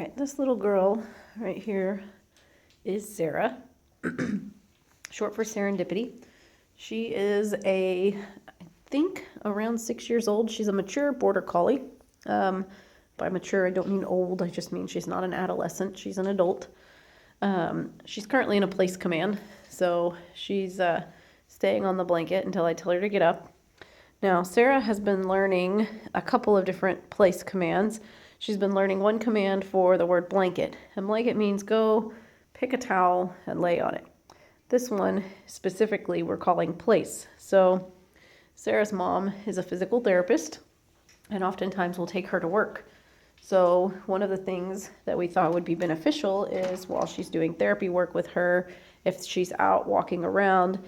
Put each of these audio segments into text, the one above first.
right, this little girl right here is Sarah, short for Serendipity. She is I think around 6 years old. She's a mature border collie. By mature, I don't mean old. I just mean she's not an adolescent. She's an adult. She's currently in a place command, so she's staying on the blanket until I tell her to get up. Now, Sarah has been learning a couple of different place commands. She's been learning one command for the word blanket, and blanket means go pick a towel and lay on it. This one specifically we're calling place. So Sarah's mom is a physical therapist, and oftentimes will take her to work. So one of the things that we thought would be beneficial is while she's doing therapy work with her, if she's out walking around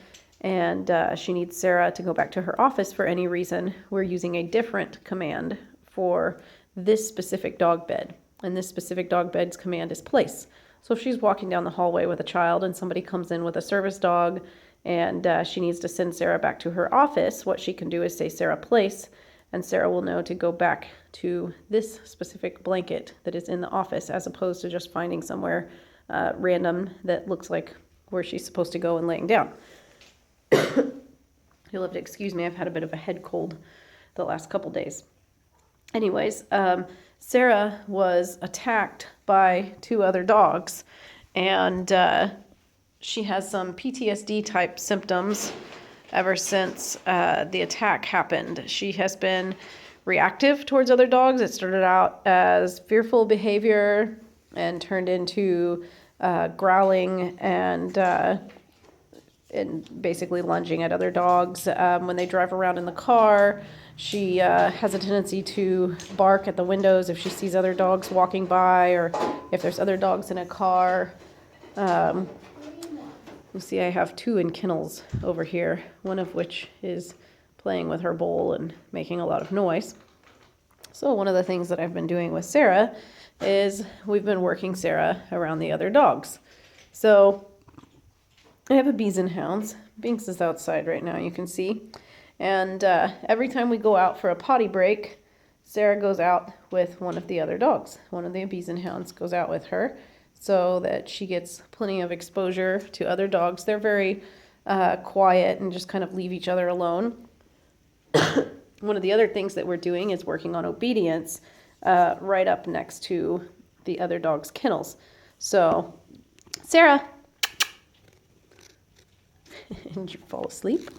and she needs Sarah to go back to her office for any reason, we're using a different command for this specific dog bed. And this specific dog bed's command is place. So if she's walking down the hallway with a child and somebody comes in with a service dog and she needs to send Sarah back to her office, what she can do is say Sarah place, and Sarah will know to go back to this specific blanket that is in the office, as opposed to just finding somewhere random that looks like where she's supposed to go and laying down. You'll have to excuse me, I've had a bit of a head cold the last couple days. Anyways, Sarah was attacked by two other dogs, and she has some PTSD type symptoms ever since the attack happened. She has been reactive towards other dogs. It started out as fearful behavior and turned into growling and basically lunging at other dogs. When they drive around in the car, she has a tendency to bark at the windows if she sees other dogs walking by, or if there's other dogs in a car. You see I have two in kennels over here, one of which is playing with her bowl and making a lot of noise. So one of the things that I've been doing with Sarah is we've been working Sarah around the other dogs. So I have a Bees and Hounds. Binks is outside right now, you can see. And every time we go out for a potty break, Sarah goes out with one of the other dogs. One of the Bees and Hounds goes out with her so that she gets plenty of exposure to other dogs. They're very quiet and just kind of leave each other alone. One of the other things that we're doing is working on obedience right up next to the other dog's kennels. So, Sarah, did you fall asleep?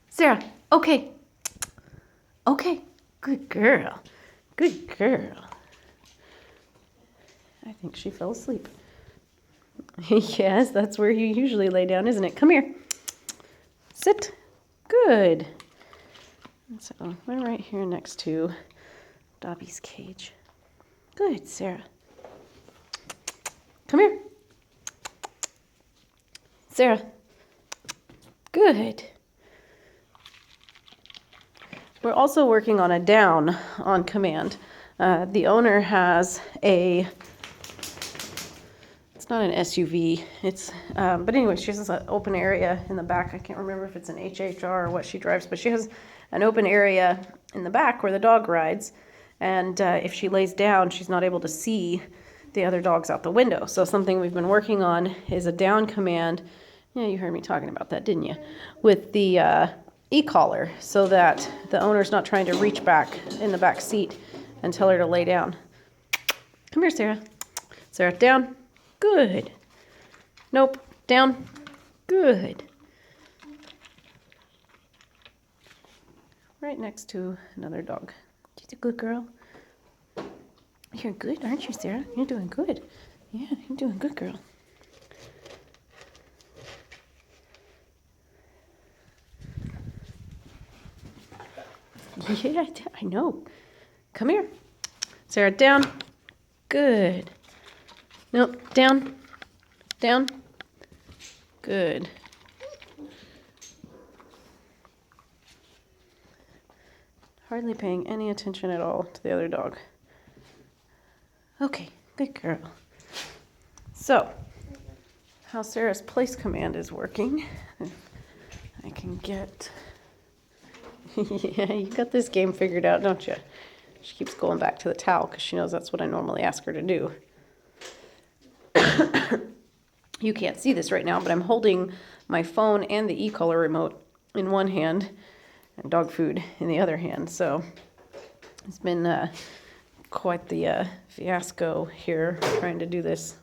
Sarah, okay. Okay, good girl. Good girl. I think she fell asleep. Yes, that's where you usually lay down, isn't it? Come here. Sit. Good. So we're right here next to Dobby's cage. Good, Sarah. Come here. Sarah. Good. We're also working on a down on command. The owner has it's not an SUV, but anyway, she has an open area in the back. I can't remember if it's an HHR or what she drives, but she has an open area in the back where the dog rides. And if she lays down, she's not able to see the other dogs out the window. So something we've been working on is a down command. Yeah, you heard me talking about that, didn't you? With the e-collar, so that the owner's not trying to reach back in the back seat and tell her to lay down. Come here, Sarah. Sarah, down. Good. Nope. Down. Good. Right next to another dog. She's a good girl. You're good, aren't you, Sarah? You're doing good. Yeah, you're doing good, girl. Yeah, I know. Come here. Sarah, down. Good. Nope, down. Down. Good. Hardly paying any attention at all to the other dog. Okay, good girl. So, how Sarah's place command is working. I can get... Yeah, you got this game figured out, don't you? She keeps going back to the towel because she knows that's what I normally ask her to do. You can't see this right now, but I'm holding my phone and the e-collar remote in one hand and dog food in the other hand. So it's been quite the fiasco here trying to do this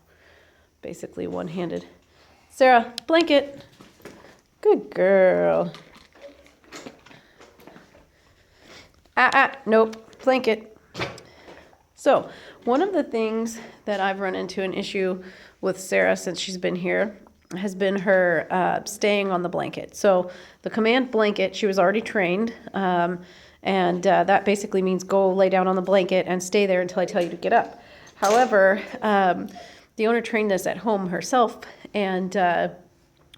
basically one-handed. Sarah, blanket. Good girl. Nope, blanket. So one of the things that I've run into an issue with Sarah since she's been here has been her staying on the blanket. So the command blanket, she was already trained, and that basically means go lay down on the blanket and stay there until I tell you to get up. However, the owner trained this at home herself and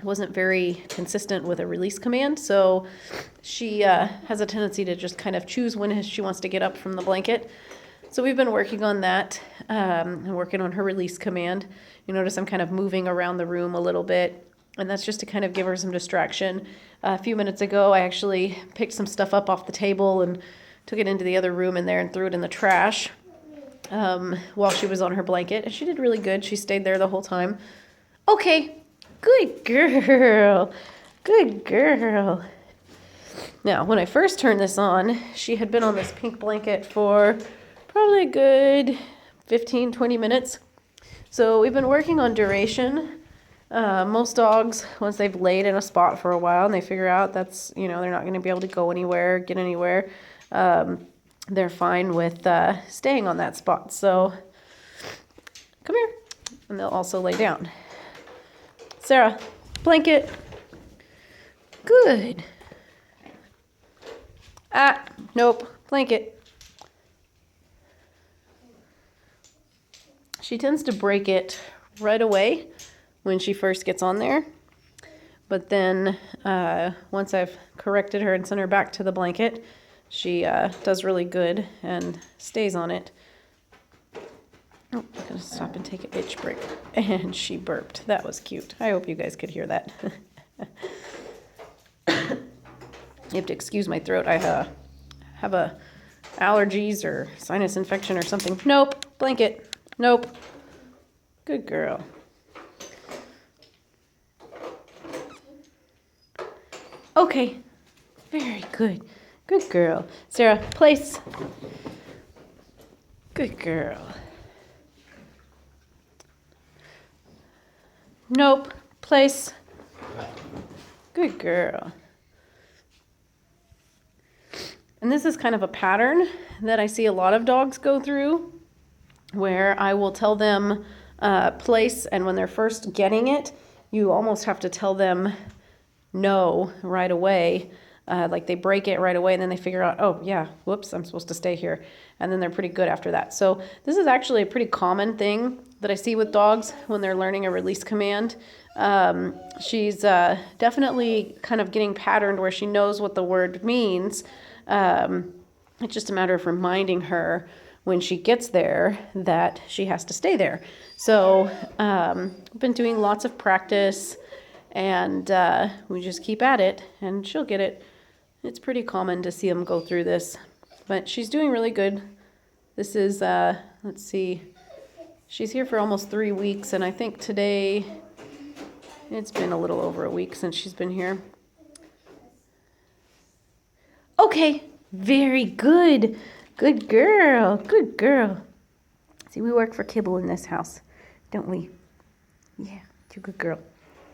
wasn't very consistent with a release command, so she has a tendency to just kind of choose when she wants to get up from the blanket. So we've been working on that and working on her release command. You notice I'm kind of moving around the room a little bit, and that's just to kind of give her some distraction. A few minutes ago, I actually picked some stuff up off the table and took it into the other room in there and threw it in the trash while she was on her blanket. And she did really good. She stayed there the whole time. Okay, good girl. Good girl. Now, when I first turned this on, she had been on this pink blanket for probably a good 15, 20 minutes. So we've been working on duration. Most dogs, once they've laid in a spot for a while and they figure out that's, they're not going to be able to go anywhere, get anywhere, they're fine with staying on that spot. So come here. And they'll also lay down. Sarah, blanket. Good. Nope, blanket. She tends to break it right away when she first gets on there. But then once I've corrected her and sent her back to the blanket, she does really good and stays on it. Oh, I'm going to stop and take an itch break. And she burped. That was cute. I hope you guys could hear that. You have to excuse my throat. I have allergies or sinus infection or something. Nope. Blanket. Nope. Good girl. Okay. Very good. Good girl. Sarah, place. Good girl. Nope. Place. Good girl. And this is kind of a pattern that I see a lot of dogs go through, where I will tell them place, and when they're first getting it, you almost have to tell them no right away. Like they break it right away and then they figure out, oh yeah, whoops, I'm supposed to stay here. And then they're pretty good after that. So this is actually a pretty common thing that I see with dogs when they're learning a release command. She's definitely kind of getting patterned where she knows what the word means. It's just a matter of reminding her when she gets there that she has to stay there. So I've been doing lots of practice, and we just keep at it and she'll get it. It's pretty common to see them go through this, but she's doing really good. This is, let's see, she's here for almost 3 weeks, and I think today it's been a little over a week since she's been here. Okay, very good. Good girl. Good girl. See, we work for kibble in this house, don't we? Yeah, you're a good girl.